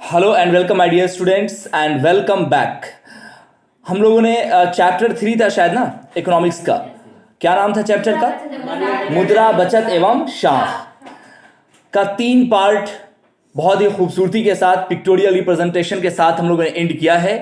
Hello and welcome my dear students and welcome back. हम लोगों ने चैप्टर 3 था शायद ना, इकोनॉमिक्स का। क्या नाम था चैप्टर का? मुद्रा, बचत एवं शाख का 3 पार्ट बहुत ही खूबसूरती के साथ, पिक्टोरियल रिप्रेजेंटेशन के साथ हम लोगों ने एंड किया है।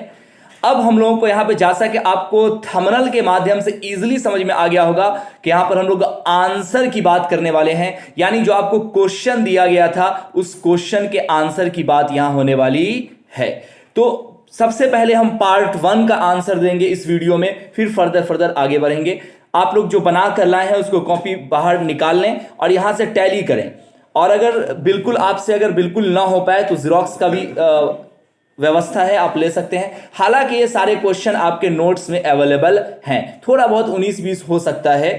अब हम लोगों को यहाँ पे जैसा कि आपको थंबनेल के माध्यम से इजीली समझ में आ गया होगा कि यहाँ पर हम लोग आंसर की बात करने वाले हैं, यानी जो आपको क्वेश्चन दिया गया था उस क्वेश्चन के आंसर की बात यहाँ होने वाली है। तो सबसे पहले हम पार्ट 1 का आंसर देंगे इस वीडियो में, फिर फर्दर आगे बढ़ेंगे। आप लोग जो बना कर लाए हैं उसको कॉपी बाहर निकाल लें और यहां से टैली करें। और अगर बिल्कुल ना हो पाए तो जीरोक्स का भी व्यवस्था है, आप ले सकते हैं। हालांकि ये सारे क्वेश्चन आपके नोट्स में अवेलेबल हैं, थोड़ा बहुत 19-20 हो सकता है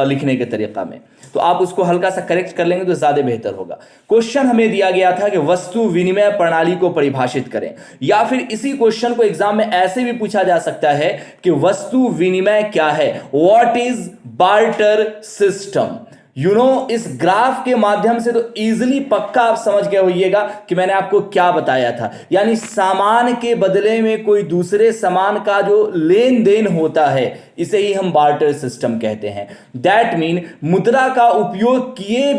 लिखने के तरीका में, तो आप उसको हल्का सा करेक्ट कर लेंगे तो ज्यादा बेहतर होगा। क्वेश्चन हमें दिया गया था कि वस्तु विनिमय प्रणाली को परिभाषित करें, या फिर इसी क्वेश्चन को एग्जाम में ऐसे भी पूछा जा सकता है कि वस्तु विनिमय क्या है, व्हाट इज बार्टर सिस्टम। इस ग्राफ के माध्यम से तो इजीली पक्का आप समझ गए होइएगा कि मैंने आपको क्या बताया था, यानी सामान के बदले में कोई दूसरे सामान का जो लेन देन होता है, इसे ही हम बार्टर सिस्टम कहते हैं। दैट मीन मुद्रा का उपयोग किए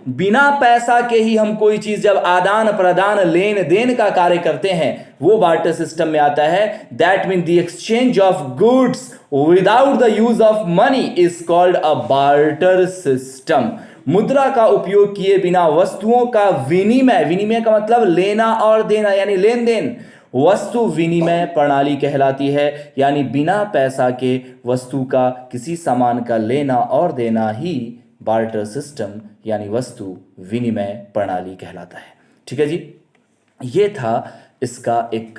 बिना पैसा के ही हम कोई चीज जब आदान प्रदान लेन देन का कार्य करते हैं, वो बार्टर सिस्टम में आता है। That mean the exchange of goods without the use of money is called a barter system. मुद्रा का उपयोग किए बिना वस्तुओं का विनिमय का मतलब लेना और देना, यानी लेन देन, वस्तु विनिमय प्रणाली कहलाती है। यानी बिना पैसा के वस्तु का किसी सामान का लेना और देना ही बार्टर सिस्टम यानी वस्तु विनिमय प्रणाली कहलाता है। ठीक है जी, ये था इसका एक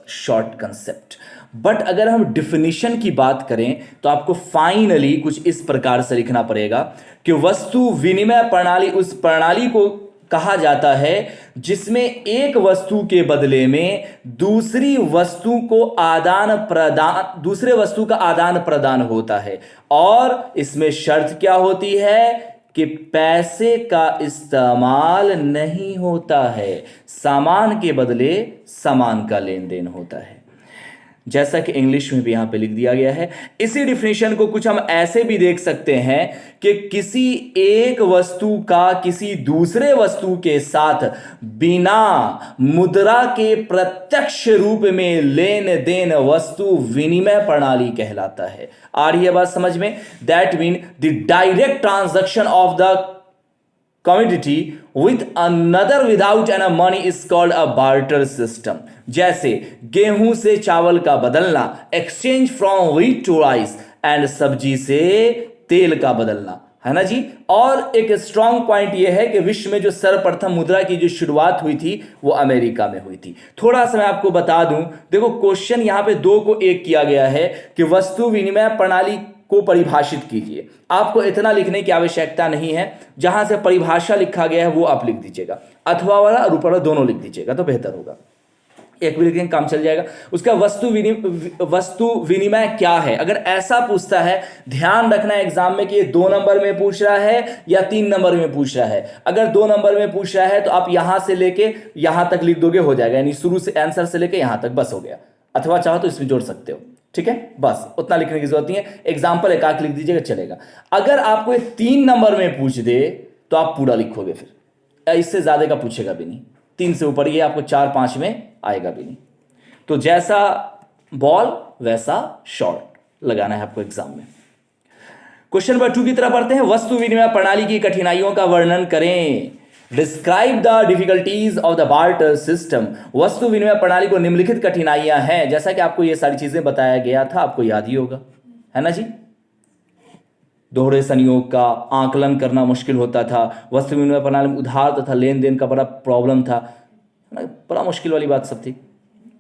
शॉर्ट कंसेप्ट। बट अगर हम डिफिनीशन की बात करें तो आपको फाइनली कुछ इस प्रकार से लिखना पड़ेगा कि वस्तु विनिमय प्रणाली उस प्रणाली को कहा जाता है जिसमें एक वस्तु के बदले में दूसरे वस्तु का आदान प्रदान होता है। और इसमें शर्त क्या होती है कि पैसे का इस्तेमाल नहीं होता है, सामान के बदले सामान का लेन देन होता है, जैसा कि इंग्लिश में भी यहां पे लिख दिया गया है। इसी डिफिनेशन को कुछ हम ऐसे भी देख सकते हैं कि किसी एक वस्तु का किसी दूसरे वस्तु के साथ बिना मुद्रा के प्रत्यक्ष रूप में लेन देन वस्तु विनिमय प्रणाली कहलाता है। आ रही है बात समझ में? That mean the direct transaction of the commodity with another without any money is called a barter system। जैसे गेहूं से चावल का बदलना, exchange from wheat to rice, and सब्जी से तेल का बदलना, है ना जी। और एक स्ट्रॉन्ग पॉइंट यह है कि विश्व में जो सर्वप्रथम मुद्रा की जो शुरुआत हुई थी वो अमेरिका में हुई थी। थोड़ा सा मैं आपको बता दूं, देखो क्वेश्चन यहां पे 2 को 1 किया गया है कि वस्तु विनिमय प्रणाली को परिभाषित कीजिए। आपको इतना लिखने की आवश्यकता नहीं है, जहां से परिभाषा लिखा गया है वो आप लिख दीजिएगा, अथवा वाला और ऊपर वाला दोनों लिख दीजिएगा तो बेहतर होगा। एक भी लिखेंगे काम चल जाएगा। उसका वस्तु विनिमय क्या है, अगर ऐसा पूछता है, ध्यान रखना एग्जाम में कि ये 2 नंबर में पूछ रहा है या 3 नंबर में पूछ रहा है। अगर 2 नंबर में पूछ रहा है तो आप यहां से लेके यहां तक लिख दोगे, हो जाएगा, यानी शुरू से आंसर से लेके यहां तक बस हो गया। अथवा चाहो तो इसमें जोड़ सकते हो, ठीक है, बस उतना लिखने की जरूरत नहीं है। एग्जाम्पल एक आंख लिख दीजिएगा चलेगा। अगर आपको 3 नंबर में पूछ दे तो आप पूरा लिखोगे, फिर इससे ज्यादा का पूछेगा भी नहीं। 3 से ऊपर ये आपको 4-5 में आएगा भी नहीं। तो जैसा बॉल वैसा शॉट लगाना है आपको एग्जाम में। क्वेश्चन नंबर 2 की तरफ बढ़ते हैं। वस्तु विनिमय प्रणाली की कठिनाइयों का वर्णन करें। Describe the difficulties of the barter system. वस्तु विनिमय प्रणाली को निम्नलिखित कठिनाइयां हैं, जैसा कि आपको ये सारी चीजें बताया गया था, आपको याद ही होगा, है ना जी। दोहरे संयोग का आकलन करना मुश्किल होता था, वस्तु विनिमय प्रणाली में उधार तथा लेन देन का बड़ा प्रॉब्लम था, बड़ा मुश्किल वाली बात सब थी।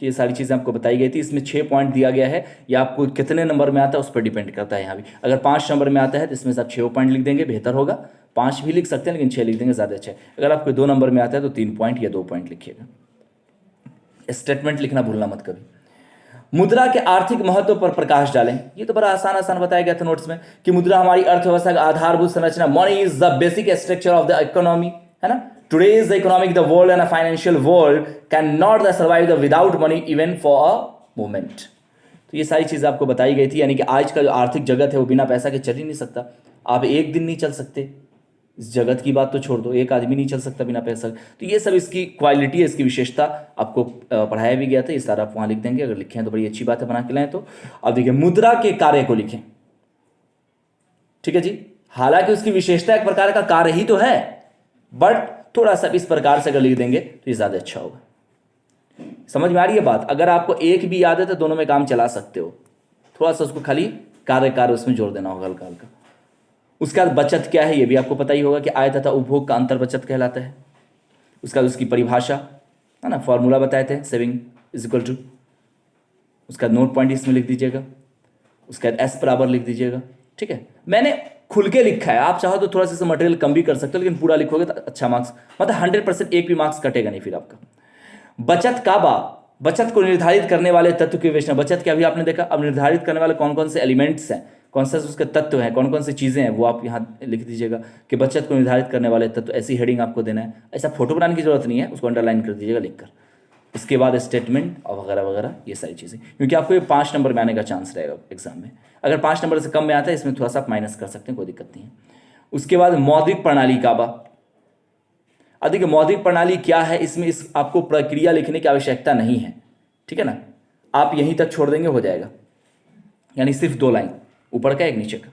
ये सारी चीज़ें आपको बताई गई थी। इसमें 6 पॉइंट दिया गया है, या आपको कितने नंबर में आता है उस पर डिपेंड करता है। यहाँ भी अगर 5 नंबर में आता है तो इसमें से आप 6 पॉइंट लिख देंगे, बेहतर होगा। 5 भी लिख सकते हैं लेकिन 6 लिख देंगे ज़्यादा अच्छा है। अगर आपको 2 नंबर में आता है तो 3 पॉइंट या 2 पॉइंट लिखिएगा। स्टेटमेंट लिखना भूलना मत कभी। मुद्रा के आर्थिक महत्व पर प्रकाश डालें। ये तो बड़ा आसान बताया गया था नोट्स में कि मुद्रा हमारी अर्थव्यवस्था का आधारभूत संरचना, money is the basic structure of the economy, है ना। Today's economic, the world and a financial world cannot survive without money even for a moment. तो ये सारी चीज़ आपको बताई गई थी, यानी कि आज का जो आर्थिक जगत है वो बिना पैसा के चल ही नहीं सकता। आप एक दिन नहीं चल सकते, इस जगत की बात तो छोड़ दो, एक आदमी नहीं चल सकता बिना पैसा। तो ये सब इसकी क्वालिटी है, इसकी विशेषता आपको पढ़ाया भी गया था। ये सारा आप वहाँ लिख देंगे, अगर लिखें तो बड़ी अच्छी बात है, बना के लाएं तो। अब देखिए मुद्रा के कार्य को लिखें, ठीक है जी। हालांकि उसकी विशेषता एक प्रकार का कार्य ही तो है, बट थोड़ा सा इस प्रकार से अगर लिख देंगे तो ये ज़्यादा अच्छा होगा। समझ में आ रही है बात? अगर आपको एक भी याद है तो दोनों में काम चला सकते हो, थोड़ा सा उसको खाली कार्य उसमें जोड़ देना होगा हल्का हल्का। उसके बाद बचत क्या है ये भी आपको पता ही होगा कि आय तथा उपभोग का अंतर बचत कहलाता है। उसका उसकी परिभाषा है ना, फॉर्मूला बताए थे, सेविंग इज इक्वल टू, उसका नोट पॉइंट इसमें लिख दीजिएगा, उसका एस बराबर लिख दीजिएगा, ठीक है। मैंने खुल के लिखा है, आप चाहो तो थोड़ा सा मटेरियल कम भी कर सकते हो, लेकिन पूरा लिखोगे तो अच्छा मार्क्स, मतलब 100% एक भी मार्क्स कटेगा नहीं फिर आपका। बचत काबा, बचत को निर्धारित करने वाले तत्व की विवेचना। बचत क्या, अभी आपने देखा, अब निर्धारित करने वाले कौन कौन से एलिमेंट्स हैं, कौन से उसके तत्व हैं, कौन कौन सी चीज़ें हैं, वो आप यहाँ लिख दीजिएगा कि बचत को निर्धारित करने वाले तत्व। ऐसी हेडिंग आपको देना है, ऐसा फोटो बनाने की जरूरत नहीं है, उसको अंडरलाइन कर दीजिएगा लिखकर। इसके बाद स्टेटमेंट और वगैरह वगैरह ये सारी चीज़ें, क्योंकि आपको ये 5 नंबर में आने का चांस रहेगा एग्जाम में। अगर 5 नंबर से कम में आता है इसमें थोड़ा सा आप माइनस कर सकते हैं, कोई दिक्कत नहीं है। उसके बाद मौद्रिक प्रणाली काबा। अधिक मौद्रिक प्रणाली क्या है, इसमें इस आपको प्रक्रिया लिखने की आवश्यकता नहीं है, ठीक है ना, आप यहीं तक छोड़ देंगे हो जाएगा, यानी सिर्फ 2 लाइन, ऊपर का एक नीचे का।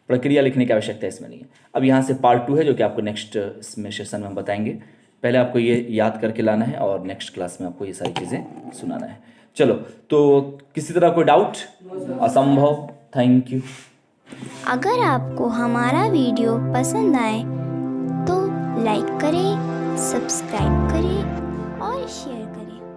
प्रक्रिया लिखने की आवश्यकता इसमें नहीं है। अब यहाँ से पार्ट 2 है जो कि आपको नेक्स्ट इसमें सेशन में हम बताएंगे। पहले आपको ये याद करके लाना है और नेक्स्ट क्लास में आपको ये सारी चीज़ें सुनाना है। चलो, तो किसी तरह कोई डाउट? असंभव। Thank you. अगर आपको हमारा वीडियो पसंद आए तो लाइक करें, सब्सक्राइब करें और शेयर करें।